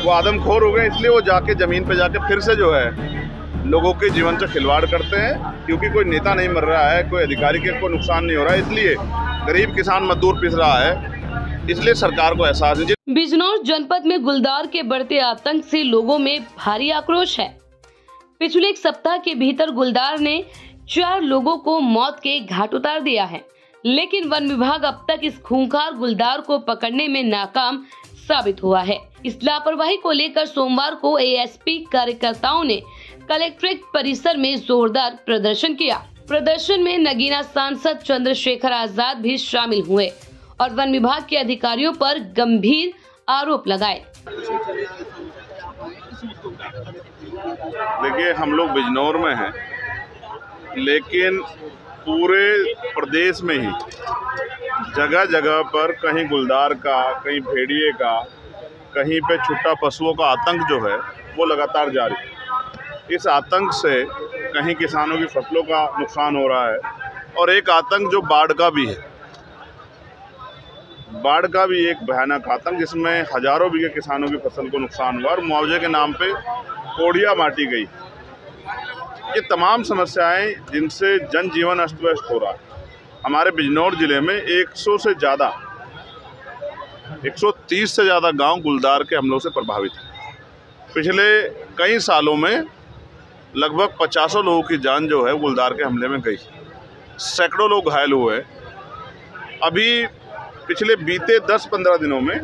वो आदमखोर हो गए, इसलिए वो जाके ज़मीन पे जाके फिर से जो है लोगों के जीवन से खिलवाड़ करते हैं। क्योंकि कोई नेता नहीं मर रहा है, कोई अधिकारी के को नुकसान नहीं हो रहा है, इसलिए गरीब किसान मजदूर पिस रहा है, इसलिए सरकार को एहसास है। बिजनौर जनपद में गुलदार के बढ़ते आतंक से लोगों में भारी आक्रोश है। पिछले एक सप्ताह के भीतर गुलदार ने 4 लोगों को मौत के घाट उतार दिया है, लेकिन वन विभाग अब तक इस खूंखार गुलदार को पकड़ने में नाकाम साबित हुआ है। इस लापरवाही को लेकर सोमवार को एएसपी कार्यकर्ताओं ने कलेक्ट्रेट परिसर में जोरदार प्रदर्शन किया। प्रदर्शन में नगीना सांसद चंद्रशेखर आजाद भी शामिल हुए और वन विभाग के अधिकारियों पर गंभीर आरोप लगाए। देखिए, हम लोग बिजनौर में हैं, लेकिन पूरे प्रदेश में ही जगह जगह पर कहीं गुलदार का, कहीं भेड़िए का, कहीं पे छुट्टा पशुओं का आतंक जो है वो लगातार जारी है। इस आतंक से कहीं किसानों की फसलों का नुकसान हो रहा है और एक आतंक जो बाढ़ का भी है। बाढ़ का भी एक भयानक आतंक, जिसमें हजारों बीघे किसानों की फसल को नुकसान हुआ और मुआवजे के नाम पे कोड़ियाँ बांटी गई। ये तमाम समस्याएं जिनसे जनजीवन अस्त व्यस्त हो रहा है। हमारे बिजनौर जिले में 100 से ज़्यादा 130 से ज़्यादा गांव गुलदार के हमलों से प्रभावित हैं। पिछले कई सालों में लगभग 50 लोगों की जान जो है गुलदार के हमले में गई, सैकड़ों लोग घायल हुए। अभी पिछले बीते 10-15 दिनों में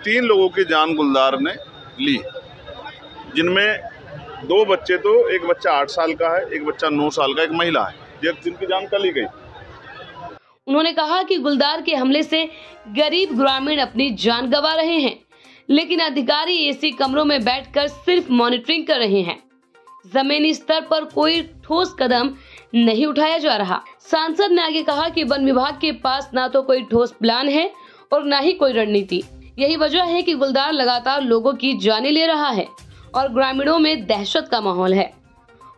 3 लोगों की जान गुलदार ने ली, जिनमें 2 बच्चे, तो एक बच्चा 8 साल का है, एक बच्चा 9 साल का, एक महिला है जिनकी जान कल ही गई। उन्होंने कहा कि गुलदार के हमले से गरीब ग्रामीण अपनी जान गंवा रहे हैं, लेकिन अधिकारी एसी कमरों में बैठकर सिर्फ मॉनिटरिंग कर रहे हैं। जमीनी स्तर पर कोई ठोस कदम नहीं उठाया जा रहा। सांसद ने आगे कहा कि वन विभाग के पास ना तो कोई ठोस प्लान है और ना ही कोई रणनीति। यही वजह है कि गुलदार लगातार लोगों की जानें ले रहा है और ग्रामीणों में दहशत का माहौल है।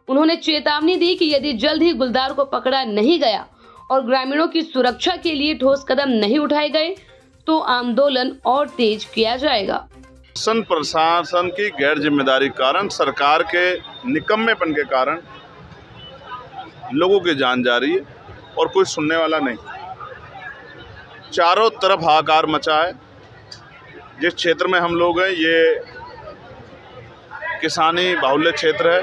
उन्होंने चेतावनी दी कि यदि जल्द ही गुलदार को पकड़ा नहीं गया और ग्रामीणों की सुरक्षा के लिए ठोस कदम नहीं उठाए गए तो आंदोलन और तेज किया जाएगा। प्रशासन की गैर जिम्मेदारी कारण, सरकार के निकम्मेपन के कारण लोगों की जान जा रही है और कोई सुनने वाला नहीं। चारों तरफ हाहाकार मचा है। जिस क्षेत्र में हम लोग हैं ये किसानी बाहुल्य क्षेत्र है।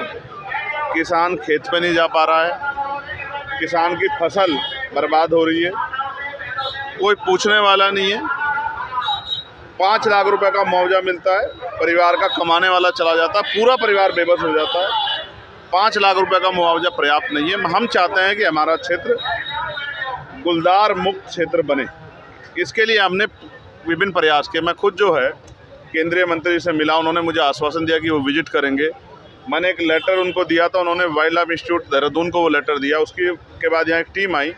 किसान खेत पे नहीं जा पा रहा है, किसान की फसल बर्बाद हो रही है, कोई पूछने वाला नहीं है। 5 लाख रुपए का मुआवजा मिलता है, परिवार का कमाने वाला चला जाता है, पूरा परिवार बेबस हो जाता है। 5 लाख रुपए का मुआवजा पर्याप्त नहीं है। हम चाहते हैं कि हमारा क्षेत्र गुलदार मुक्त क्षेत्र बने। इसके लिए हमने विभिन्न प्रयास किए। मैं खुद जो है केंद्रीय मंत्री से मिला, उन्होंने मुझे आश्वासन दिया कि वो विजिट करेंगे। मैंने एक लेटर उनको दिया था, उन्होंने वाइल्ड लाइफ इंस्टीट्यूट देहरादून को वो लेटर दिया। उसके बाद यहाँ एक टीम आई,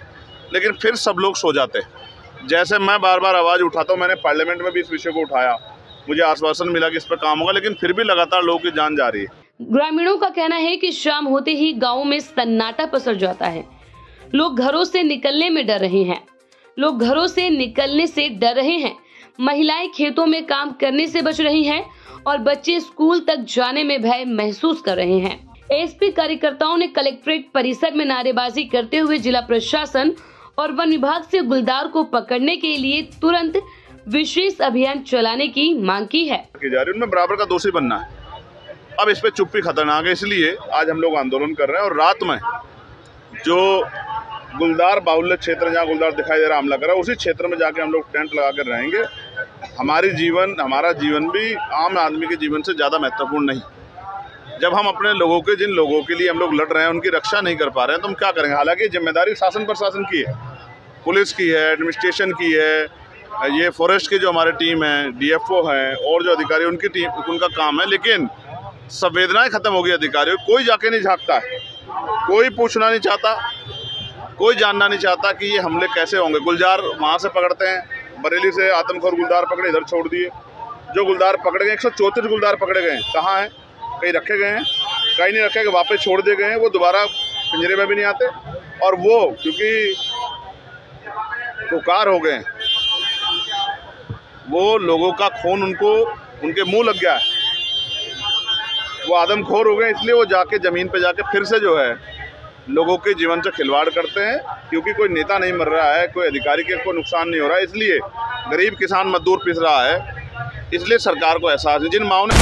लेकिन फिर सब लोग सो जाते हैं। जैसे मैं बार बार आवाज़ उठाता हूँ, मैंने पार्लियामेंट में भी इस विषय को उठाया, मुझे आश्वासन मिला कि इस पर काम होगा, लेकिन फिर भी लगातार लोगों की जान जा रही है। ग्रामीणों का कहना है कि शाम होते ही गाँव में सन्नाटा पसर जाता है। लोग घरों से निकलने में डर रहे हैं। लोग घरों से निकलने से डर रहे हैं। महिलाएं खेतों में काम करने से बच रही हैं और बच्चे स्कूल तक जाने में भय महसूस कर रहे हैं। एसपी कार्यकर्ताओं ने कलेक्ट्रेट परिसर में नारेबाजी करते हुए जिला प्रशासन और वन विभाग से गुलदार को पकड़ने के लिए तुरंत विशेष अभियान चलाने की मांग की है। उनमें बराबर का दोषी बनना है। अब इस पे चुप्पी खतरनाक है, इसलिए आज हम लोग आंदोलन कर रहे हैं। और रात में जो गुलदार बाहुल्य क्षेत्र जहाँ गुलदार दिखाई दे रहा हमला कर रहा है, उसी क्षेत्र में जाके हम लोग टेंट लगा कर रहेंगे। हमारा जीवन भी आम आदमी के जीवन से ज़्यादा महत्वपूर्ण नहीं। जब हम अपने लोगों के, जिन लोगों के लिए हम लोग लड़ रहे हैं, उनकी रक्षा नहीं कर पा रहे हैं तो हम क्या करेंगे। हालांकि जिम्मेदारी शासन प्रशासन की है, पुलिस की है, एडमिनिस्ट्रेशन की है, ये फॉरेस्ट की जो हमारी टीम है, डीएफओ हैं और जो अधिकारी उनकी टीम, उनका काम है। लेकिन संवेदनाएं खत्म हो गई अधिकारियों। कोई जाके नहीं झांकता है, कोई पूछना नहीं चाहता, कोई जानना नहीं चाहता कि ये हमले कैसे होंगे। गुलजार वहाँ से पकड़ते हैं, बरेली से आतंकखोर गुलदार पकड़े, इधर छोड़ दिए। जो गुलदार पकड़े गए, 134 गुलदार पकड़े गए, कहाँ हैं? कहीं रखे गए हैं, कहीं नहीं रखे गए, वापस छोड़ दिए गए हैं। वो दोबारा पिंजरे में भी नहीं आते। और वो क्योंकि पुकार हो गए, वो लोगों का खून उनके मुंह लग गया है। वो आदमखोर हो गए, इसलिए वो जाके ज़मीन पे जाके फिर से जो है लोगों के जीवन से खिलवाड़ करते हैं। क्योंकि कोई नेता नहीं मर रहा है, कोई अधिकारी के को नुकसान नहीं हो रहा है, इसलिए गरीब किसान मजदूर पिस रहा है। इसलिए सरकार को एहसास है जिन माओ ने